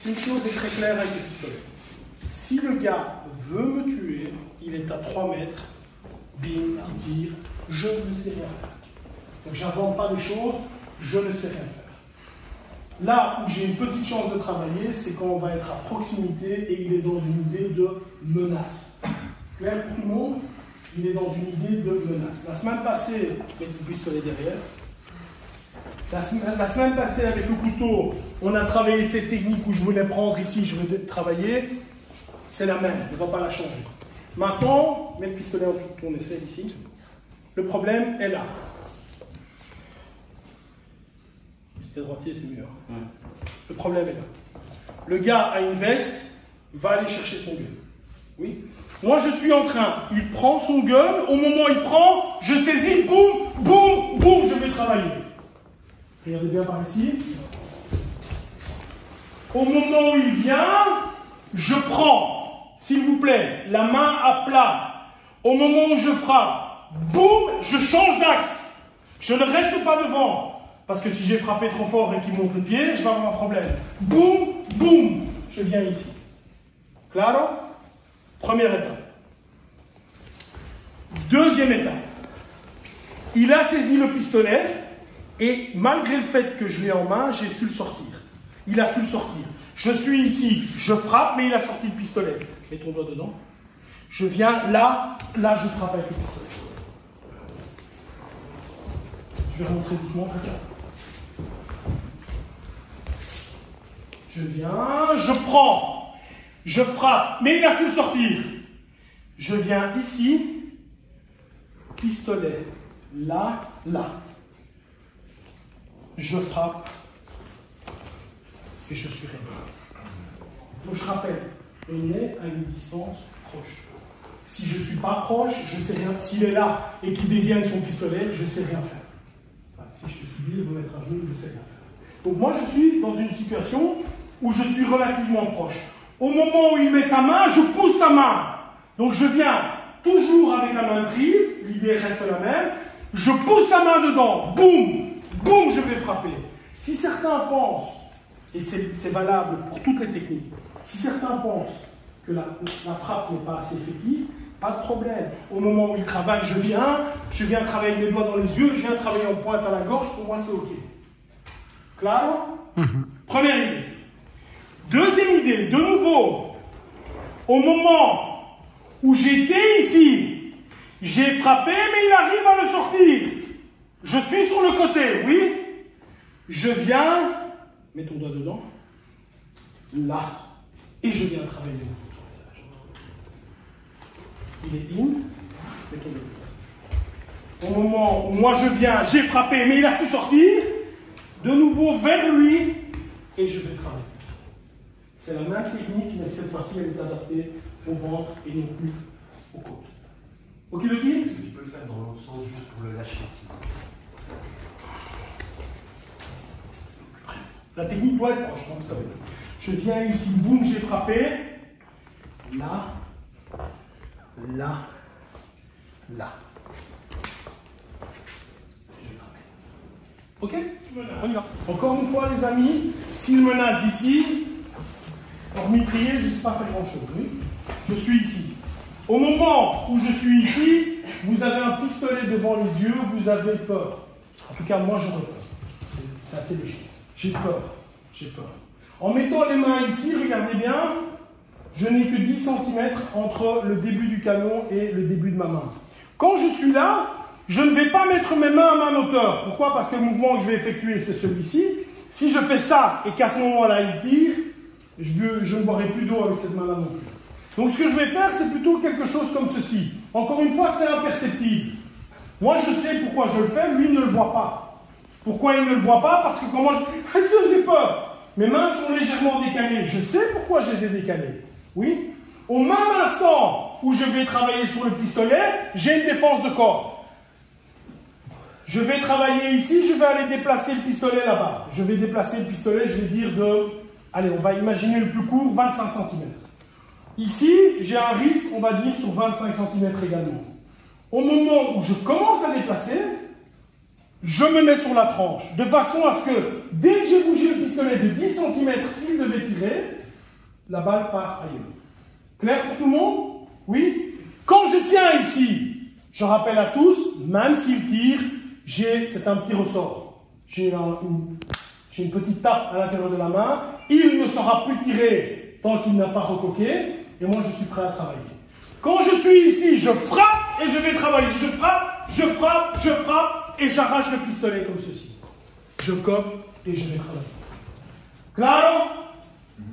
Une chose est très claire avec le pistolet. Si le gars veut me tuer, il est à 3 mètres, bim, il tire, je ne sais rien faire. Donc j'invente pas des choses, je ne sais rien faire. Là où j'ai une petite chance de travailler, c'est quand on va être à proximité et il est dans une idée de menace. Clair pour tout le monde? Il est dans une idée de menace. La semaine passée, avec le pistolet derrière, la semaine passée avec le couteau, on a travaillé cette technique où je voulais prendre ici, je veux travailler. C'est la même, on ne va pas la changer. Maintenant, mets le pistolet en dessous de ton aisselle ici. Le problème est là. Si t'es droitier, c'est mieux. Le problème est là. Le gars a une veste, va aller chercher son gun. Oui. Moi, je suis en train, il prend son gun, au moment où il prend, je saisis, boum, boum, boum, je vais travailler. Regardez bien par ici. Au moment où il vient, je prends, s'il vous plaît, la main à plat. Au moment où je frappe, boum, je change d'axe. Je ne reste pas devant. Parce que si j'ai frappé trop fort et qu'il monte le pied, je vais avoir un problème. Boum, boum, je viens ici. Claro? Première étape. Deuxième étape. Il a saisi le pistolet et malgré le fait que je l'ai en main, j'ai su le sortir. Il a su le sortir. Je suis ici, je frappe, mais il a sorti le pistolet. Mets ton doigt dedans. Je viens là, je frappe avec le pistolet. Je vais rentrer doucement comme ça. Je viens, je prends, je frappe, mais il a su le sortir. Je viens ici, pistolet, là. Je frappe et je suis réglé. Donc je rappelle, on est à une distance proche. Si je ne suis pas proche, je ne sais rien. S'il est là et qu'il dégaine son pistolet, je ne sais rien faire. Enfin, si je te subis, me mettre à genoux, je ne sais rien faire. Donc moi, je suis dans une situation où je suis relativement proche. Au moment où il met sa main, je pousse sa main. Donc je viens toujours avec la main prise, l'idée reste la même. Je pousse sa main dedans, boum, boum, je vais frapper. Si certains pensent, et c'est valable pour toutes les techniques, si certains pensent que la frappe n'est pas assez effective, pas de problème. Au moment où il travaille, je viens travailler avec les doigts dans les yeux, je viens travailler en pointe à la gorge, pour moi c'est ok. Claro? Première idée. Deuxième idée, de nouveau, au moment où j'étais ici, j'ai frappé, mais il arrive à le sortir. Je suis sur le côté, oui. Je viens, mets ton doigt dedans, là, et je viens travailler sur le visage. Il est in, mets ton doigt. Au moment où moi je viens, j'ai frappé, mais il a su sortir, de nouveau vers lui, et je vais travailler. C'est la même technique, mais cette fois-ci, elle est adaptée au ventre et non plus aux côtes. Ok, le tir? Est-ce que tu peux le faire dans l'autre sens, juste pour le lâcher ici? La technique doit être proche, hein, vous savez. Je viens ici, boum, j'ai frappé. Là. Je vais frapper. Ok? On y va. Encore une fois, les amis, s'il menace d'ici, hormis prier, je ne sais pas faire grand-chose. Oui. Je suis ici. Au moment où je suis ici, vous avez un pistolet devant les yeux, vous avez peur. En tout cas, moi, j'aurais peur. C'est assez léger. J'ai peur. En mettant les mains ici, regardez bien, je n'ai que 10 cm entre le début du canon et le début de ma main. Quand je suis là, je ne vais pas mettre mes mains à ma hauteur. Pourquoi? Parce que le mouvement que je vais effectuer, c'est celui-ci. Si je fais ça et qu'à ce moment-là, il tire, je ne boirai plus d'eau avec cette main-là non plus. Donc ce que je vais faire, c'est plutôt quelque chose comme ceci. Encore une fois, c'est imperceptible. Moi, je sais pourquoi je le fais, lui ne le voit pas. Pourquoi il ne le voit pas? Parce que comment j'ai peur. Mes mains sont légèrement décalées. Je sais pourquoi je les ai décalées. Oui. Au même instant où je vais travailler sur le pistolet, j'ai une défense de corps. Je vais travailler ici, je vais aller déplacer le pistolet là-bas. Je vais déplacer le pistolet, je vais dire de... Allez, on va imaginer le plus court, 25 cm. Ici, j'ai un risque, on va dire, sur 25 cm également. Au moment où je commence à déplacer, je me mets sur la tranche, de façon à ce que, dès que j'ai bougé le pistolet de 10 cm, s'il devait tirer, la balle part ailleurs. Clair pour tout le monde? Oui? Quand je tiens ici, je rappelle à tous, même s'il tire, c'est un petit ressort. J'ai une petite tape à l'intérieur de la main, il ne saura plus tirer tant qu'il n'a pas recoqué, et moi je suis prêt à travailler. Quand je suis ici, je frappe et je vais travailler. Je frappe, je frappe, je frappe, et j'arrache le pistolet comme ceci. Je coque et je vais travailler. Claro?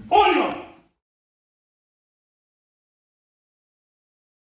On y va!